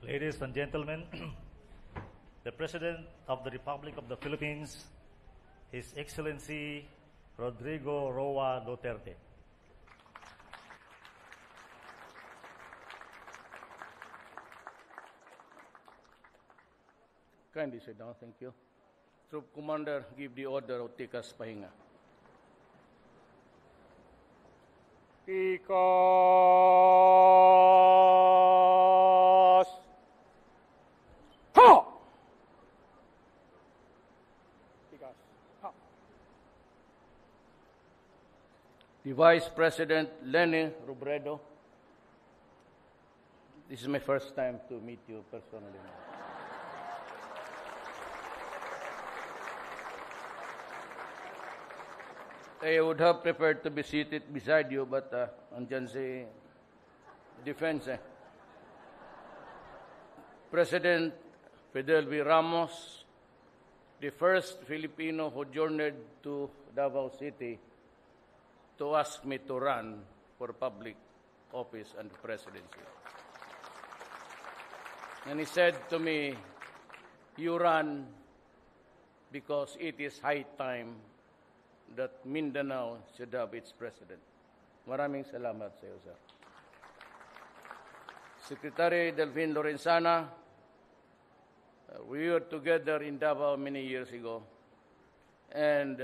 Ladies and gentlemen, the President of the Republic of the Philippines, His Excellency Rodrigo Roa Duterte. Kindly sit down, thank you. Troop Commander, give the order of Tikas Pahinga. Tikas! Ha! Tikas. Ha! The Vice President, Leni Robredo. This is my first time to meet you personally. I would have preferred to be seated beside you, but andyan si Defense. President Fidel V. Ramos, the first Filipino who journeyed to Davao City to ask me to run for public office and presidency. And he said to me, "You run because it is high time that Mindanao should have its president." Maraming salamat sa iyo, sir. Secretary Delfin Lorenzana, we were together in Davao many years ago. And,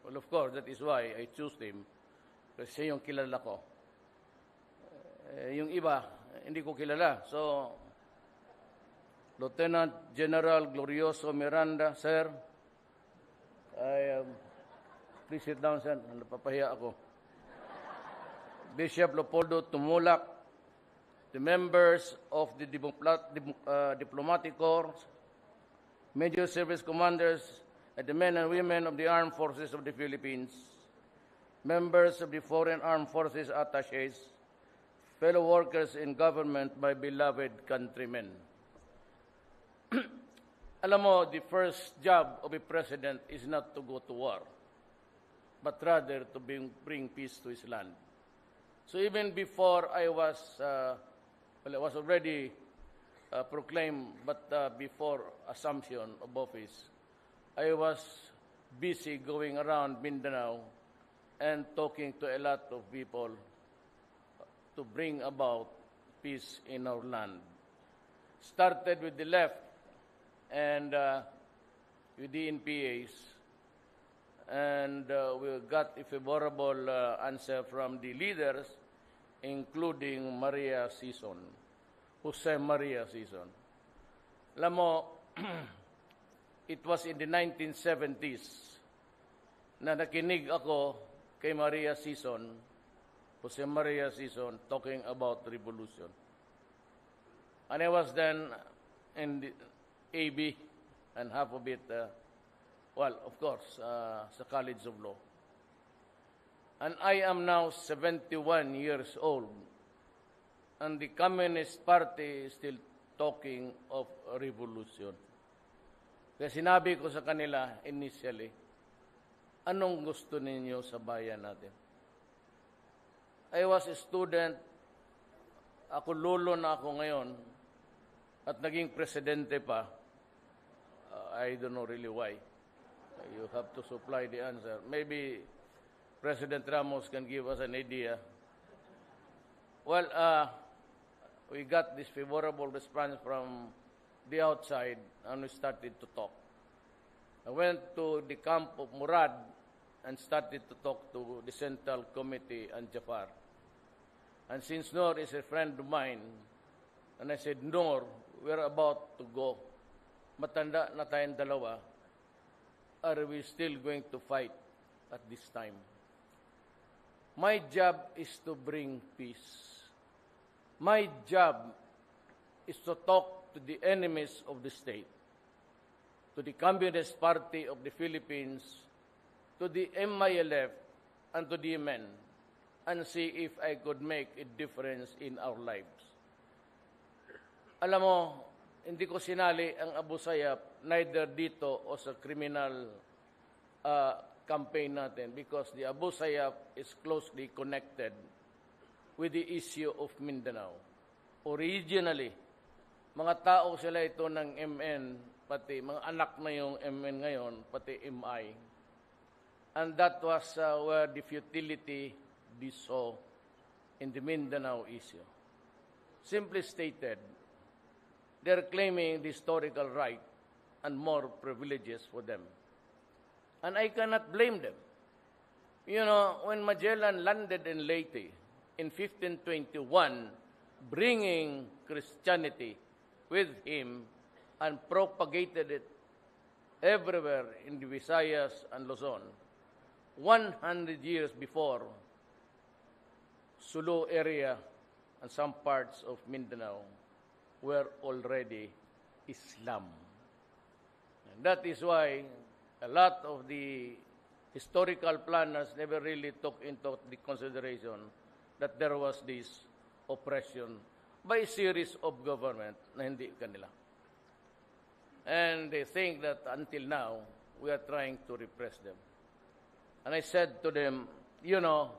well, of course, that is why I chose him. Kasi yung kilala ko. Yung iba, hindi ko kilala. So, Lieutenant General Glorioso Miranda, sir, please sit down, sir. Napapahiya ako. Bishop Leopoldo Tumulak, the members of the diplomatic corps, major service commanders, and the men and women of the armed forces of the Philippines, members of the foreign armed forces attaches, fellow workers in government, my beloved countrymen. Alam mo, the first job of a president is not to go to war, but rather to bring peace to his land. So even before I was already proclaimed, but before assumption of office, I was busy going around Mindanao and talking to a lot of people to bring about peace in our land. Started with the left and with the NPAs, and we got a favorable answer from the leaders, including Maria Sison, Jose Maria Sison. Alam mo, it was in the 1970s na nakinig ako kay Maria Sison, Jose Maria Sison, talking about revolution. And I was then in the AB and half of it, well, of course, sa College of Law. And I am now 71 years old, and the Communist Party is still talking of a revolution. Kaya sinabi ko sa kanila initially, anong gusto ninyo sa bayan natin? I was a student, ako lolo na ako ngayon, at naging presidente pa. I don't know really why. You have to supply the answer. Maybe President Ramos can give us an idea. Well, we got this favorable response from the outside, and we started to talk. I went to the camp of Murad and started to talk to the Central Committee and Jafar. And since Noor is a friend of mine, and I said, Noor, we're about to go. Matanda na tayong dalawa. Are we still going to fight at this time? My job is to bring peace. My job is to talk to the enemies of the state, to the Communist Party of the Philippines, to the MILF, and to the men, and see if I could make a difference in our lives. Alam mo, hindi ko sinali ang Abu Sayyaf neither dito o sa criminal campaign natin, because the Abu Sayyaf is closely connected with the issue of Mindanao. Originally, mga tao sila ito ng MN, pati mga anak na yung MN ngayon, pati MI. And that was where the futility they saw in the Mindanao issue. Simply stated, they're claiming the historical right and more privileges for them. And I cannot blame them. You know, when Magellan landed in Leyte in 1521, bringing Christianity with him and propagated it everywhere in the Visayas and Luzon, 100 years before, Sulu area and some parts of Mindanao were already Islam. And that is why a lot of the historical planners never really took into the consideration that there was this oppression by a series of government na hindi kanila. And they think that until now, we are trying to repress them. And I said to them, you know,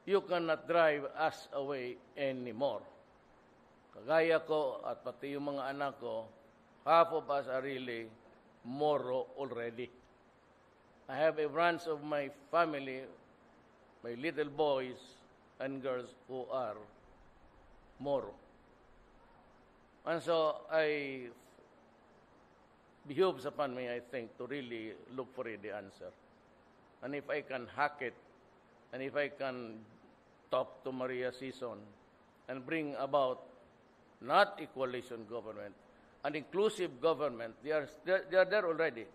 you cannot drive us away anymore. Kagaya ko at pati yung mga anak ko, half of us are really Moro already. I have a branch of my family, my little boys and girls who are Moro. And so I behoves upon me, I think, to really look for the answer. And if I can hack it, and if I can talk to Maria Sison and bring about not a coalition government, an inclusive government, they are there already.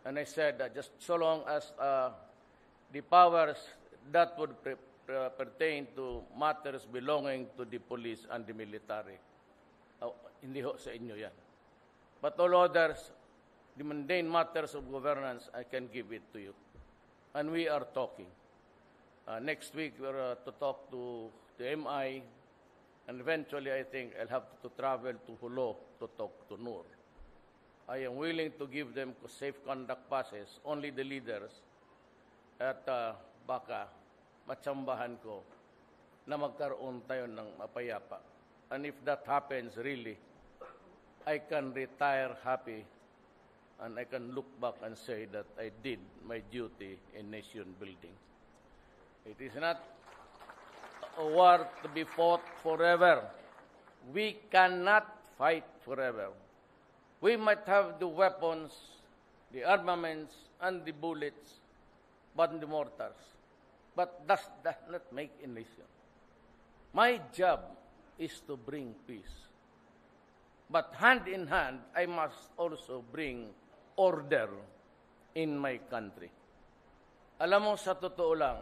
And I said that just so long as the powers that would pertain to matters belonging to the police and the military, hindi ho sa inyo yan. But all others, the mundane matters of governance, I can give it to you. And we are talking. Next week, we're to talk to the MI, and eventually, I think I'll have to travel to Hulo to talk to Nur. I am willing to give them safe conduct passes, only the leaders, at baka matsambahan ko na magkaroon tayo ng mapayapa. And if that happens, really, I can retire happy and I can look back and say that I did my duty in nation building. It is not a war to be fought forever. We cannot fight forever. We might have the weapons, the armaments, and the bullets, but the mortars. But that does not make a nation. My job is to bring peace. But hand in hand, I must also bring order in my country. Alam mo, sa totoo lang,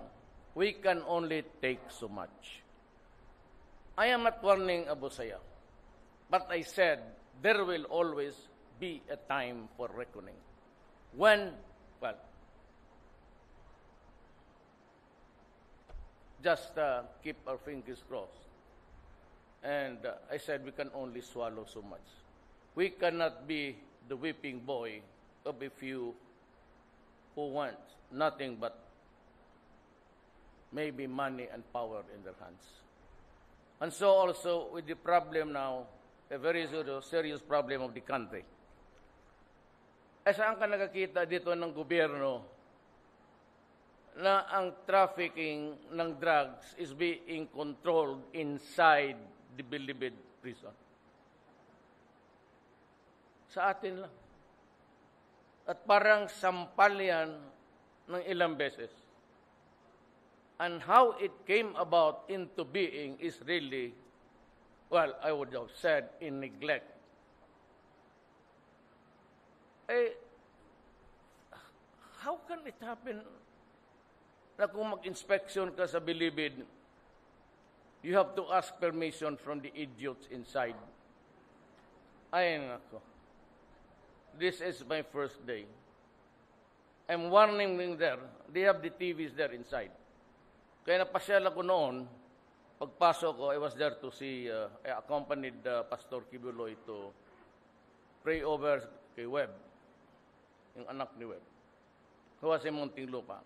we can only take so much. I am not warning Abu Sayyaf, but I said there will always be a time for reckoning. When, well, just keep our fingers crossed. And I said we can only swallow so much. We cannot be the whipping boy of a few who want nothing but maybe money and power in their hands. And so also with the problem now, a very serious problem of the country. Saan ka nakakita dito ng gobyerno na ang trafficking ng drugs is being controlled inside the Bilibid prison? Sa atin lang. At parang sampal yan ng ilang beses. And how it came about into being is really, well, I would have said, in neglect. How can it happen na kung mag-inspection ka sa Bilibid, you have to ask permission from the idiots inside? Ay, nako. This is my first day. I'm warning them there. They have the TVs there inside. Kaya napasyal ako noon, pagpasok ko, I was there to see, I accompanied Pastor Kibuloy to pray over kay Webb, yung anak ni Webb, who was in Muntinlupa.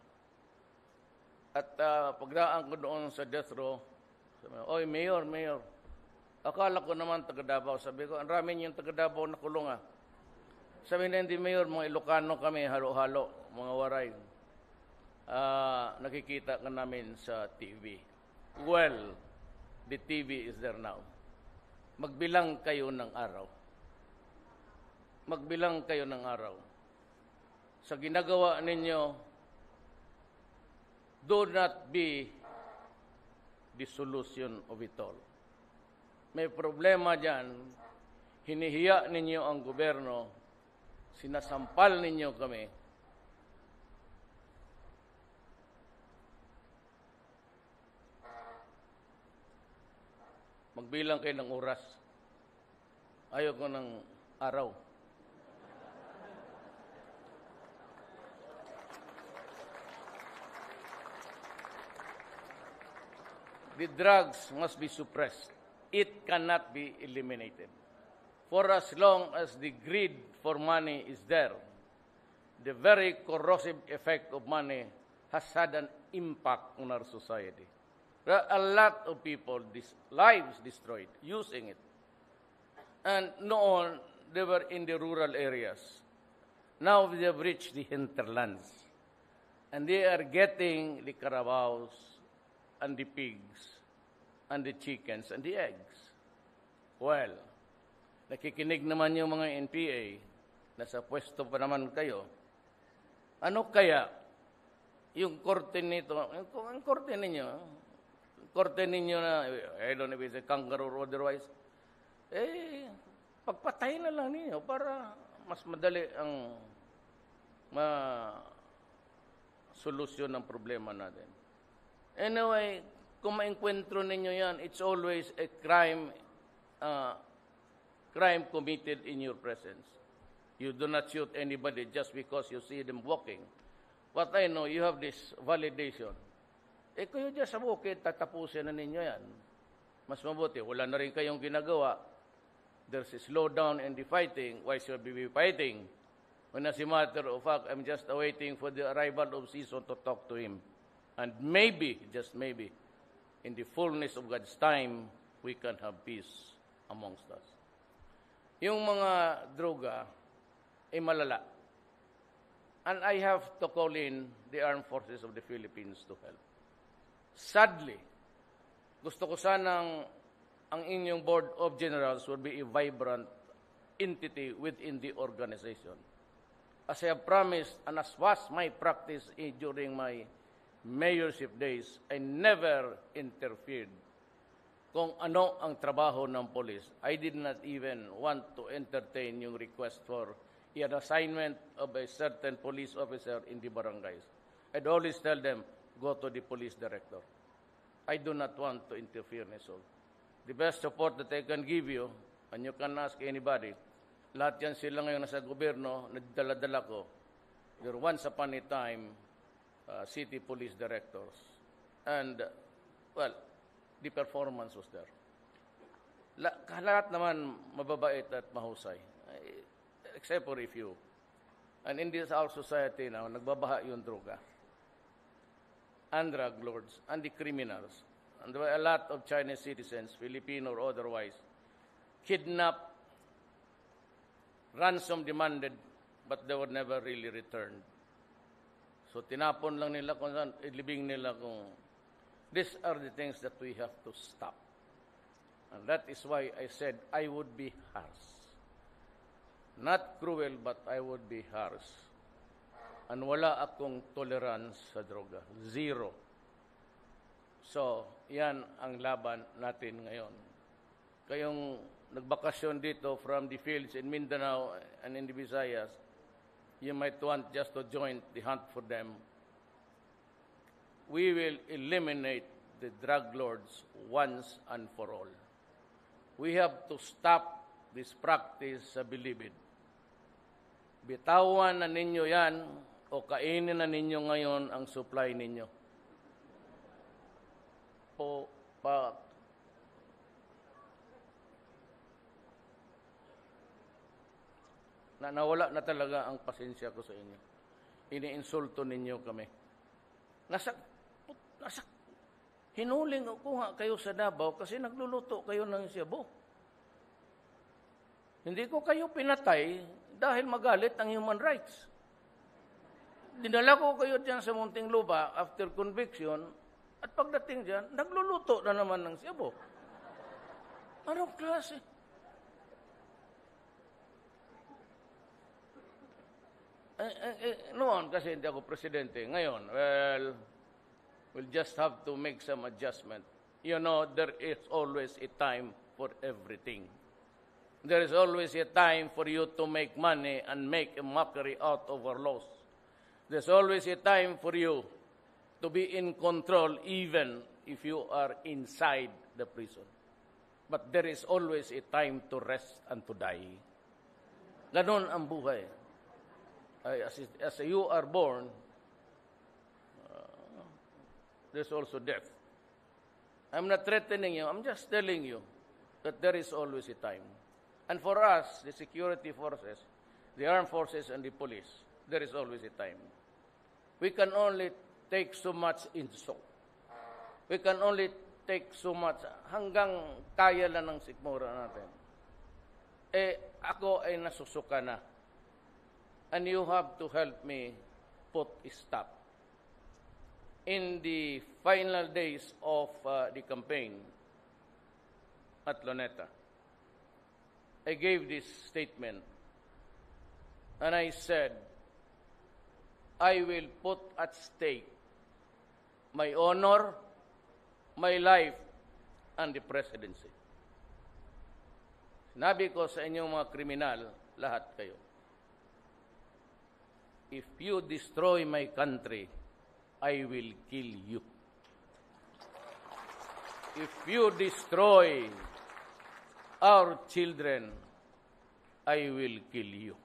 At pagdaan ko doon sa death row, sabi, oy, Mayor, Akala ko naman taga Davao. Sabi ko, ang rami niyong taga Davao na kulong ah. Sabi na hindi mayor, mga Ilocano kami, halo-halo, mga waray. Nakikita ka namin sa TV. Well, the TV is there now. Magbilang kayo ng araw. Magbilang kayo ng araw. Sa ginagawa ninyo, do not be the solution of it all. May problema dyan, hinihiya ninyo ang gobyerno, sinasampal ninyo kami. Magbilang kayo ng oras. Ayoko ng araw. The drugs must be suppressed. It cannot be eliminated. For as long as the greed for money is there, the very corrosive effect of money has had an impact on our society. There are a lot of people, lives destroyed, using it. And noon, they were in the rural areas. Now they have reached the hinterlands. And they are getting the carabaos and the pigs and the chickens and the eggs. Well, nakikinig naman yung mga NPA, nasa pwesto pa naman kayo. Ano kaya yung korte nito, ang korte ninyo na, I don't know if it's a kangaroo or otherwise, pagpatay na lang ninyo para mas madali ang solusyon ng problema natin. Anyway, kung maengkwentro ninyo yan, it's always a crime committed in your presence. You do not shoot anybody just because you see them walking. But I know you have this validation. Kayo dyan sa bukid, tatapusin na ninyo yan. Mas mabuti, wala na rin kayong ginagawa. There's a slowdown in the fighting. Why should we be fighting? When as a matter of fact, I'm just awaiting for the arrival of season to talk to him. And maybe, just maybe, in the fullness of God's time, we can have peace amongst us. Yung mga droga ay malala. And I have to call in the armed forces of the Philippines to help. Sadly, gusto ko sanang ang inyong Board of Generals would be a vibrant entity within the organization. As I have promised, and as was my practice during my mayorship days, I never interfered kung ano ang trabaho ng police. I did not even want to entertain yung request for an assignment of a certain police officer in the barangays. I'd always tell them, go to the police director. I do not want to interfere in so. The best support that I can give you, and you can ask anybody, lahat yan sila ngayon nasa gobyerno, nagdala-dala ko. There once upon a time, city police directors. And, well, the performance was there. Lahat naman mababait at mahusay. Except for a few. And in this our society now, nagbabaha yung droga. And drug lords, and the criminals. And there were a lot of Chinese citizens, Filipino or otherwise, kidnapped, ransom demanded, but they were never really returned. So tinapon lang nila kung saan, ilibing nila kung... These are the things that we have to stop. And that is why I said I would be harsh. Not cruel, but I would be harsh. And wala akong tolerance sa droga. Zero. So, yan ang laban natin ngayon. Kayong nagbakasyon dito from the fields in Mindanao and in the Visayas, you might want just to join the hunt for them. We will eliminate the drug lords once and for all. We have to stop this practice sa bilibid. Bitawan na ninyo yan o kainin na ninyo ngayon ang supply ninyo. Nawala na talaga ang pasensya ko sa inyo. Iniinsulto ninyo kami. Hinuling ko nga kayo sa Davao kasi nagluluto kayo ng siyabo. Hindi ko kayo pinatay dahil magalit ang human rights. Dinala ko kayo dyan sa Muntinlupa after conviction at pagdating dyan, nagluluto na naman ng siyabo. Anong klase? Noon, kasi hindi ako presidente. Ngayon, well, we'll just have to make some adjustment. You know, there is always a time for everything. There is always a time for you to make money and make a mockery out of our laws. There's always a time for you to be in control even if you are inside the prison. But there is always a time to rest and to die. Ganon ang buhay. As you are born, there's also death. I'm not threatening you. I'm just telling you that there is always a time. And for us, the security forces, the armed forces and the police, there is always a time. We can only take so much insult. We can only take so much hanggang kaya lang ng sikmura natin. Ako ay nasusuka na. And you have to help me put a stop. In the final days of the campaign at Luneta, I gave this statement and I said, I will put at stake my honor, my life, and the presidency. Sinabi ko sa inyong mga kriminal, lahat kayo, if you destroy my country, I will kill you. If you destroy our children, I will kill you.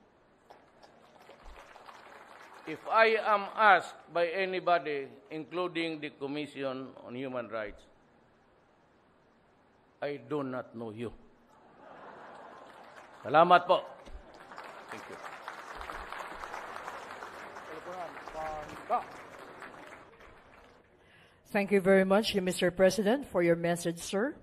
If I am asked by anybody, including the Commission on Human Rights, I do not know you. Salamat po. Thank you. Thank you very much, Mr. President, for your message, sir.